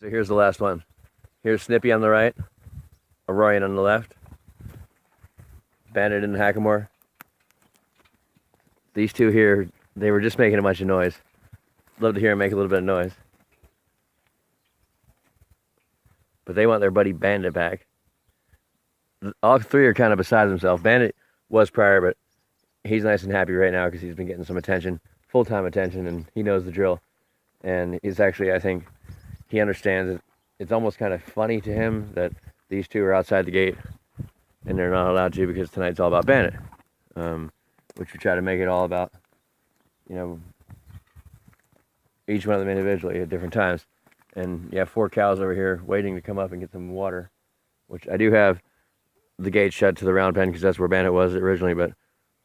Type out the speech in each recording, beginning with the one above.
So here's the last one. Here's Snippy on the right, Orion on the left, Bandit and Hackamore. These two here, they were just making a bunch of noise. Love to hear them make a little bit of noise. But they want their buddy Bandit back. All three are kind of beside themselves. Bandit was prior, but he's nice and happy right now because he's been getting some attention, full-time attention, and he knows the drill. And he's actually, I think, he understands it. It's almost kind of funny to him that these two are outside the gate and they're not allowed to because tonight's all about Bandit, which we try to make it all about, you know, each one of them individually at different times. And you have 4 cows over here waiting to come up and get some water, which I do have the gate shut to the round pen because that's where Bandit was originally, but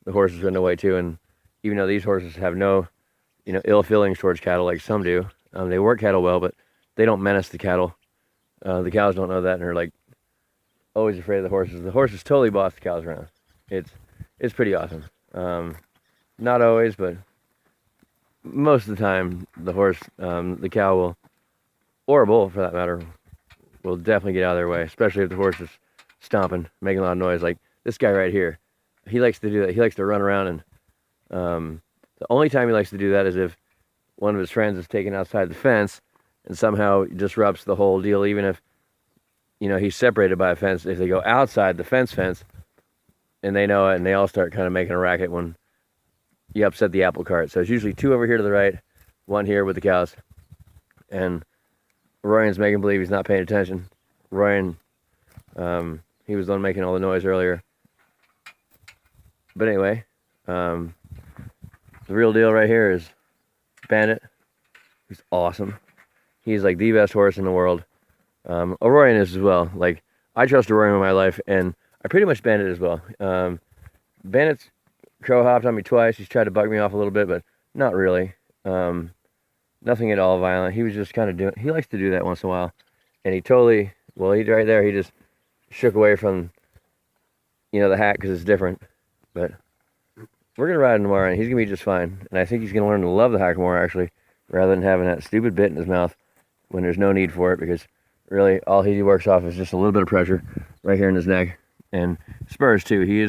the horses are in the way too. And even though these horses have no, you know, ill feelings towards cattle like some do, they work cattle well, but they don't menace the cattle. The cows don't know that, and they're like always afraid of the horses. The horses totally boss the cows around. It's pretty awesome. Not always, but most of the time, the cow will, or a bull for that matter, will definitely get out of their way, especially if the horse is stomping, making a lot of noise. Like this guy right here, he likes to do that. He likes to run around, and the only time he likes to do that is if one of his friends is taken outside the fence and somehow disrupts the whole deal, even if, you know, he's separated by a fence. If they go outside the fence and they know it, and they all start kind of making a racket when you upset the apple cart. So it's usually 2 over here to the right, 1 here with the cows. And Ryan's making believe he's not paying attention. Ryan, he was the one making all the noise earlier. But anyway, the real deal right here is Bandit. He's awesome. He's like the best horse in the world. Orion is as well. Like, I trust Orion in my life, and I pretty much Bandit as well. Bandit's crow hopped on me twice. He's tried to bug me off a little bit, but not really. Nothing at all violent. He was just kind of doing, he likes to do that once in a while. And he totally, well, he right there, he just shook away from, you know, the hack because it's different. But we're going to ride him tomorrow, and he's going to be just fine. And I think he's going to learn to love the Hackamore, actually, rather than having that stupid bit in his mouth when there's no need for it, because really all he works off is just a little bit of pressure right here in his neck. And spurs too. He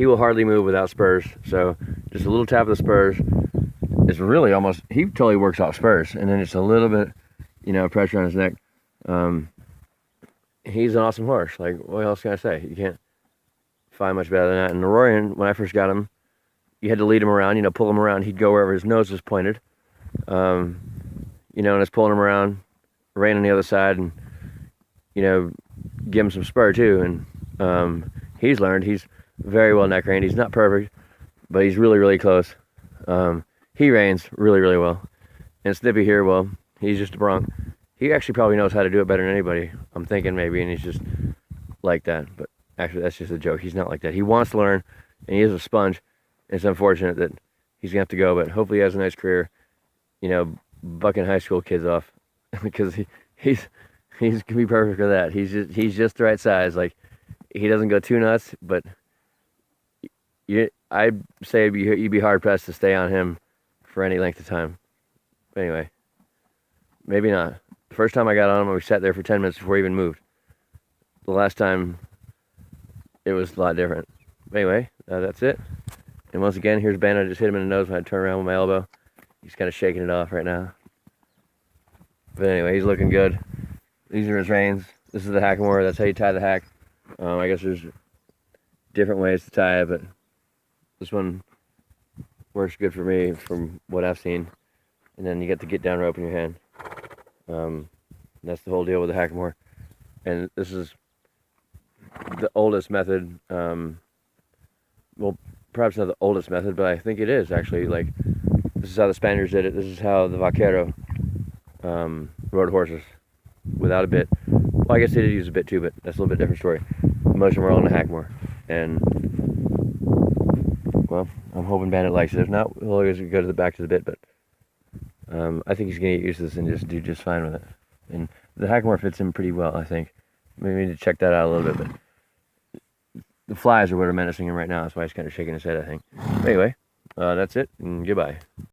will hardly move without spurs. So just a little tap of the spurs is really almost, he totally works off spurs. And then just a little bit, you know, pressure on his neck. He's an awesome horse. Like, what else can I say? You can't find much better than that. And Orion, when I first got him, you had to lead him around, you know, pull him around. He'd go wherever his nose was pointed. You know, and it's pulling him around, rein on the other side, and, you know, give him some spur too. And he's learned. He's very well neck reined. He's not perfect, but he's really, really close. He reins really, really well. And Snippy here, well, he's just a bronc. He actually probably knows how to do it better than anybody, I'm thinking maybe, and he's just like that. But actually, that's just a joke. He's not like that. He wants to learn, and he is a sponge. It's unfortunate that he's going to have to go, but hopefully he has a nice career, you know, bucking high school kids off, because he's going to be perfect for that. He's just the right size. Like, he doesn't go too nuts, but I'd say you'd be hard pressed to stay on him for any length of time. But anyway, maybe not. The first time I got on him, we sat there for 10 minutes before he even moved. The last time, it was a lot different. But anyway, that's it. And once again, here's Bandit. I just hit him in the nose when I turn around with my elbow. He's kind of shaking it off right now. But anyway, he's looking good. These are his reins. This is the Hackamore. That's how you tie the hack. I guess there's different ways to tie it, but this one works good for me from what I've seen. And then you get the get down rope in your hand. That's the whole deal with the Hackamore. And this is the oldest method. Well, perhaps not the oldest method, but I think it is actually. Like, this is how the Spaniards did it. This is how the vaquero rode horses without a bit. Well, I guess they did use a bit too, but that's a little bit different story. Most of them were on the Hackamore. And, well, I'm hoping Bandit likes it. If not, we'll always go to the back to the bit, but I think he's going to get used to this and just do just fine with it. And the Hackamore fits him pretty well, I think. Maybe we need to check that out a little bit, but the flies are what are menacing him right now. That's why he's kind of shaking his head, I think. But anyway, that's it, and goodbye.